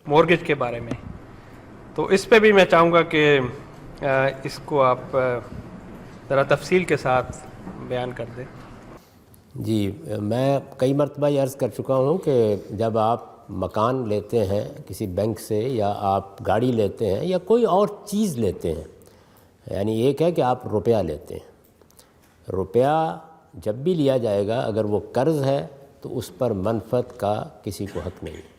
Mortgage کے بارے میں، تو اس پہ بھی میں چاہوں گا کہ اس کو آپ ذرا تفصیل کے ساتھ بیان کر دیں۔ جی، میں کئی مرتبہ یہ عرض کر چکا ہوں کہ جب آپ مکان لیتے ہیں کسی بینک سے، یا آپ گاڑی لیتے ہیں یا کوئی اور چیز لیتے ہیں، یعنی ایک ہے کہ آپ روپیہ لیتے ہیں، روپیہ جب بھی لیا جائے گا اگر وہ قرض ہے تو اس پر منفعت کا کسی کو حق نہیں ہے۔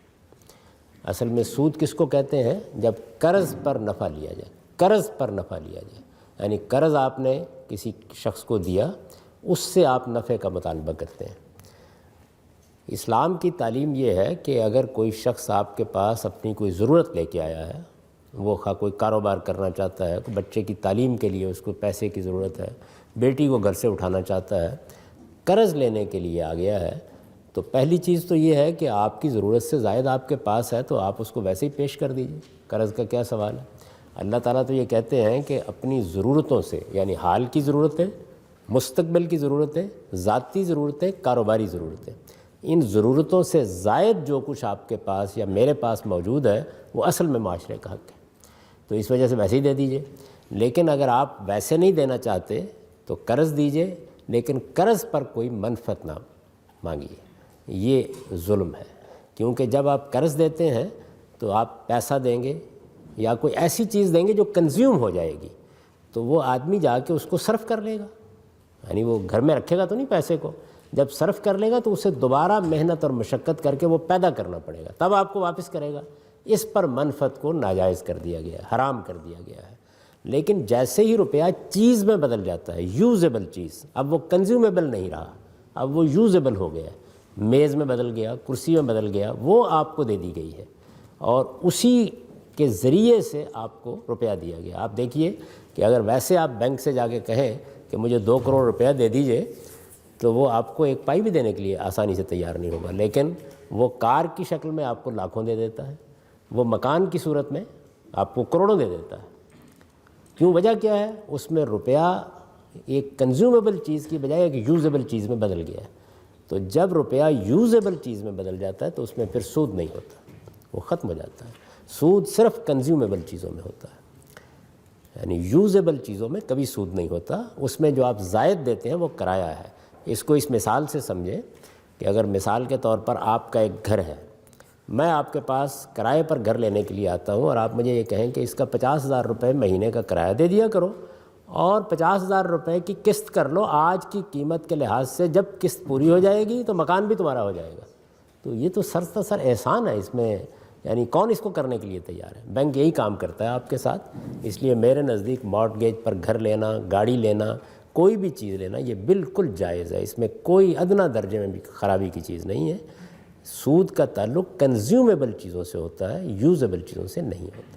اصل میں سود کس کو کہتے ہیں؟ جب قرض پر نفع لیا جائے، قرض پر نفع لیا جائے، یعنی قرض آپ نے کسی شخص کو دیا، اس سے آپ نفع کا مطالبہ کرتے ہیں۔ اسلام کی تعلیم یہ ہے کہ اگر کوئی شخص آپ کے پاس اپنی کوئی ضرورت لے کے آیا ہے، وہ کوئی کاروبار کرنا چاہتا ہے، بچے کی تعلیم کے لیے اس کو پیسے کی ضرورت ہے، بیٹی کو گھر سے اٹھانا چاہتا ہے، قرض لینے کے لیے آ گیا ہے، تو پہلی چیز تو یہ ہے کہ آپ کی ضرورت سے زائد آپ کے پاس ہے تو آپ اس کو ویسے ہی پیش کر دیجئے، قرض کا کیا سوال ہے۔ اللہ تعالیٰ تو یہ کہتے ہیں کہ اپنی ضرورتوں سے، یعنی حال کی ضرورتیں، مستقبل کی ضرورتیں، ذاتی ضرورتیں، کاروباری ضرورتیں، ان ضرورتوں سے زائد جو کچھ آپ کے پاس یا میرے پاس موجود ہے وہ اصل میں معاشرے کا حق ہے، تو اس وجہ سے ویسے ہی دے دیجئے۔ لیکن اگر آپ ویسے نہیں دینا چاہتے تو قرض دیجئے، لیکن قرض پر کوئی منفعت نہ مانگیے، یہ ظلم ہے۔ کیونکہ جب آپ قرض دیتے ہیں تو آپ پیسہ دیں گے یا کوئی ایسی چیز دیں گے جو کنزیوم ہو جائے گی، تو وہ آدمی جا کے اس کو صرف کر لے گا، یعنی وہ گھر میں رکھے گا تو نہیں پیسے کو، جب صرف کر لے گا تو اسے دوبارہ محنت اور مشقت کر کے وہ پیدا کرنا پڑے گا، تب آپ کو واپس کرے گا۔ اس پر منفعت کو ناجائز کر دیا گیا ہے، حرام کر دیا گیا ہے۔ لیکن جیسے ہی روپیہ چیز میں بدل جاتا ہے، یوزیبل چیز، اب وہ کنزیومیبل نہیں رہا، اب وہ یوزیبل ہو گیا، میز میں بدل گیا، کرسی میں بدل گیا، وہ آپ کو دے دی گئی ہے اور اسی کے ذریعے سے آپ کو روپیہ دیا گیا۔ آپ دیکھیے کہ اگر ویسے آپ بینک سے جا کے کہیں کہ مجھے 2 کروڑ روپیہ دے دیجئے، تو وہ آپ کو 1 پائی بھی دینے کے لیے آسانی سے تیار نہیں ہوگا، لیکن وہ کار کی شکل میں آپ کو لاکھوں دے دیتا ہے، وہ مکان کی صورت میں آپ کو کروڑوں دے دیتا ہے۔ کیوں؟ وجہ کیا ہے؟ اس میں روپیہ ایک کنزیومیبل چیز کی بجائے ایک یوزیبل چیز میں بدل گیا ہے۔ تو جب روپیہ یوزیبل چیز میں بدل جاتا ہے تو اس میں پھر سود نہیں ہوتا، وہ ختم ہو جاتا ہے۔ سود صرف کنزیومیبل چیزوں میں ہوتا ہے، یعنی یوزیبل چیزوں میں کبھی سود نہیں ہوتا۔ اس میں جو آپ زائد دیتے ہیں وہ کرایہ ہے۔ اس کو اس مثال سے سمجھیں کہ اگر مثال کے طور پر آپ کا ایک گھر ہے، میں آپ کے پاس کرائے پر گھر لینے کے لیے آتا ہوں اور آپ مجھے یہ کہیں کہ اس کا 50,000 روپے مہینے کا کرایہ دے دیا کرو اور 50,000 روپے کی قسط کر لو، آج کی قیمت کے لحاظ سے جب قسط پوری ہو جائے گی تو مکان بھی تمہارا ہو جائے گا، تو یہ تو سراسر احسان ہے۔ اس میں یعنی کون اس کو کرنے کے لیے تیار ہے؟ بینک یہی کام کرتا ہے آپ کے ساتھ۔ اس لیے میرے نزدیک مارٹگیج پر گھر لینا، گاڑی لینا، کوئی بھی چیز لینا، یہ بالکل جائز ہے، اس میں کوئی ادنیٰ درجے میں بھی خرابی کی چیز نہیں ہے۔ سود کا تعلق کنزیومیبل چیزوں سے ہوتا ہے، یوزیبل چیزوں سے نہیں ہوتا۔